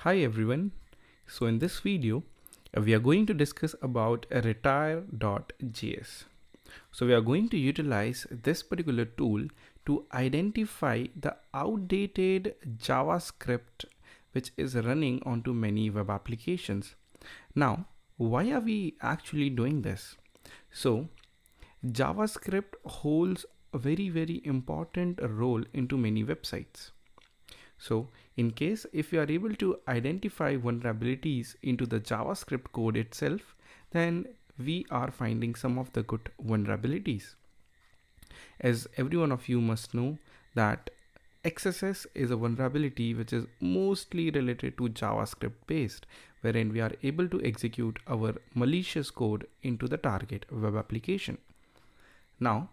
Hi everyone. So in this video, we are going to discuss about retire.js. So we are going to utilize this particular tool to identify the outdated JavaScript which is running onto many web applications. Now, why are we actually doing this? So JavaScript holds a very important role into many websites. So in case if you are able to identify vulnerabilities into the JavaScript code itself, then we are finding some of the good vulnerabilities. As every one of you must know that XSS is a vulnerability which is mostly related to JavaScript based, wherein we are able to execute our malicious code into the target web application. Now,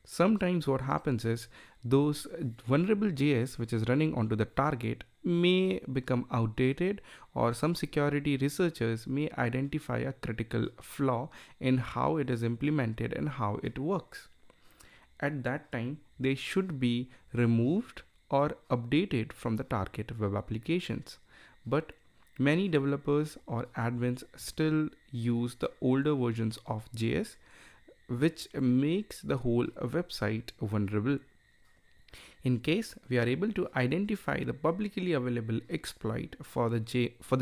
sometimes what happens is those vulnerable JS which is running onto the target may become outdated, or some security researchers may identify a critical flaw in how it is implemented and how it works. At that time, they should be removed or updated from the target web applications. But many developers or admins still use the older versions of JS, which makes the whole website vulnerable. In case we are able to identify the publicly available exploit for the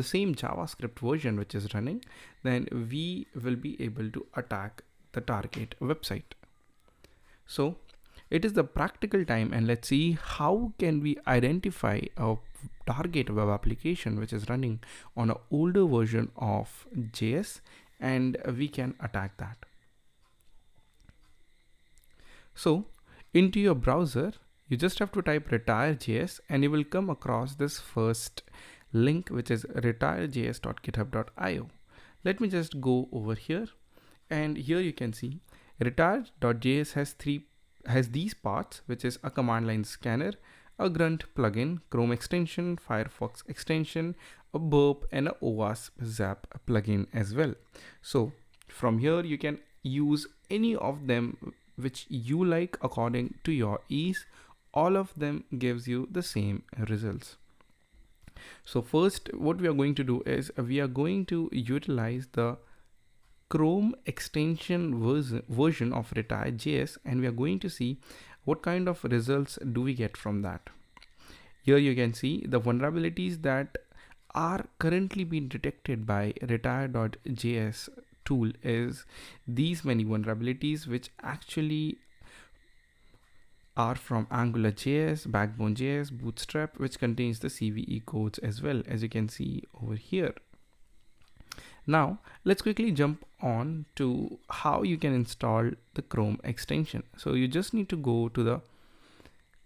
same JavaScript version which is running, then we will be able to attack the target website. So it is the practical time, and let's see how can we identify a target web application which is running on an older version of JS, and we can attack that. So into your browser, you just have to type retire.js and you will come across this first link, which is retirejs.github.io. Let me just go over here, and here you can see retire.js has these parts, which is a command line scanner, a grunt plugin, Chrome extension, Firefox extension, a burp, and a OWASP Zap plugin as well. So from here you can use any of them which you like according to your ease. All of them gives you the same results. So first, what we are going to do is we are going to utilize the Chrome extension version of retire.js, and we are going to see what kind of results do we get from that. Here you can see the vulnerabilities that are currently being detected by retire.js tool is these many vulnerabilities, which actually are from AngularJS, Backbone.js, Bootstrap, which contains the CVE codes as well, as you can see over here. Now let's quickly jump on to how you can install the Chrome extension. So you just need to go to the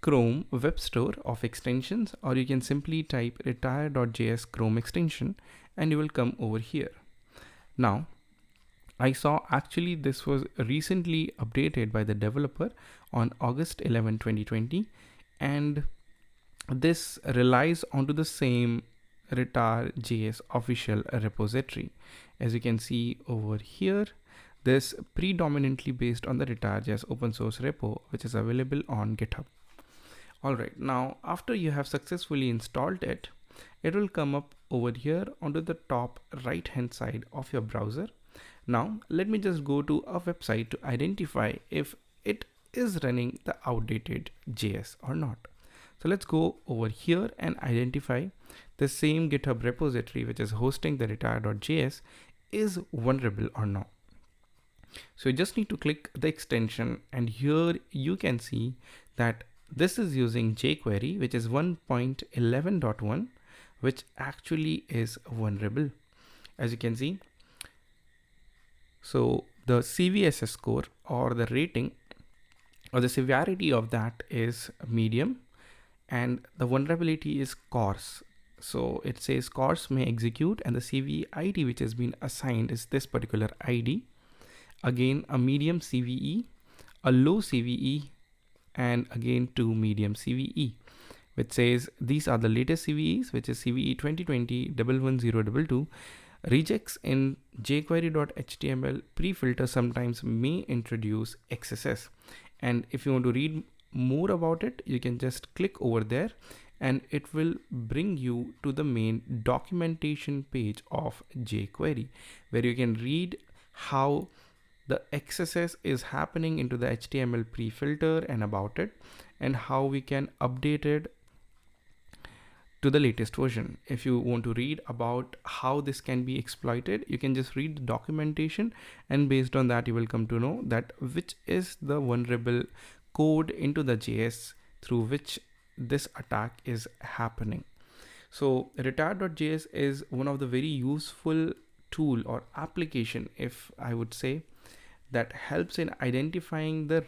Chrome web store of extensions, or you can simply type retire.js Chrome extension and you will come over here. Now I saw actually this was recently updated by the developer on August 11, 2020, and this relies onto the same retire.js official repository. As you can see over here, this predominantly based on the retire.js open source repo, which is available on GitHub. All right, now after you have successfully installed it, it will come up over here onto the top right hand side of your browser. Now let me just go to a website to identify if it is running the outdated JS or not. So let's go over here and identify the same GitHub repository which is hosting the retire.js is vulnerable or not. So you just need to click the extension, and here you can see that this is using jQuery, which is 1.11.1, which actually is vulnerable, as you can see. So the CVSS score, or the rating or the severity of that, is medium, and the vulnerability is coarse. So it says coarse may execute, and the CVE ID which has been assigned is this particular ID. Again, a medium CVE, a low CVE, and again 2 medium CVE, which says these are the latest CVEs, which is CVE 2020-11022. Regex in jQuery.html pre-filter sometimes may introduce XSS, and if you want to read more about it, you can just click over there and it will bring you to the main documentation page of jQuery, where you can read how the XSS is happening into the HTML pre-filter and about it, and how we can update it to the latest version. If you want to read about how this can be exploited, you can just read the documentation, and based on that you will come to know that which is the vulnerable code into the JS through which this attack is happening. So retire.js is one of the very useful tool or application, if I would say, that helps in identifying the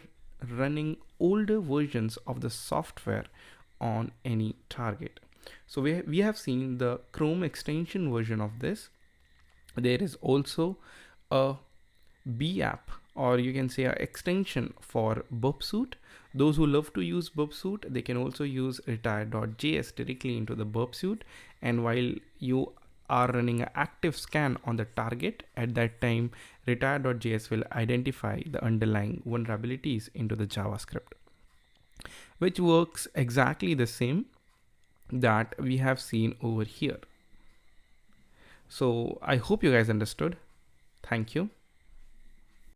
running older versions of the software on any target. So we have seen the Chrome extension version of this. There is also a B app, or you can say an extension for burpsuit. Those who love to use burpsuit, they can also use retire.js directly into the burpsuit, and while you are running an active scan on the target, at that time retire.js will identify the underlying vulnerabilities into the JavaScript, which works exactly the same that we have seen over here. So I hope you guys understood. Thank you.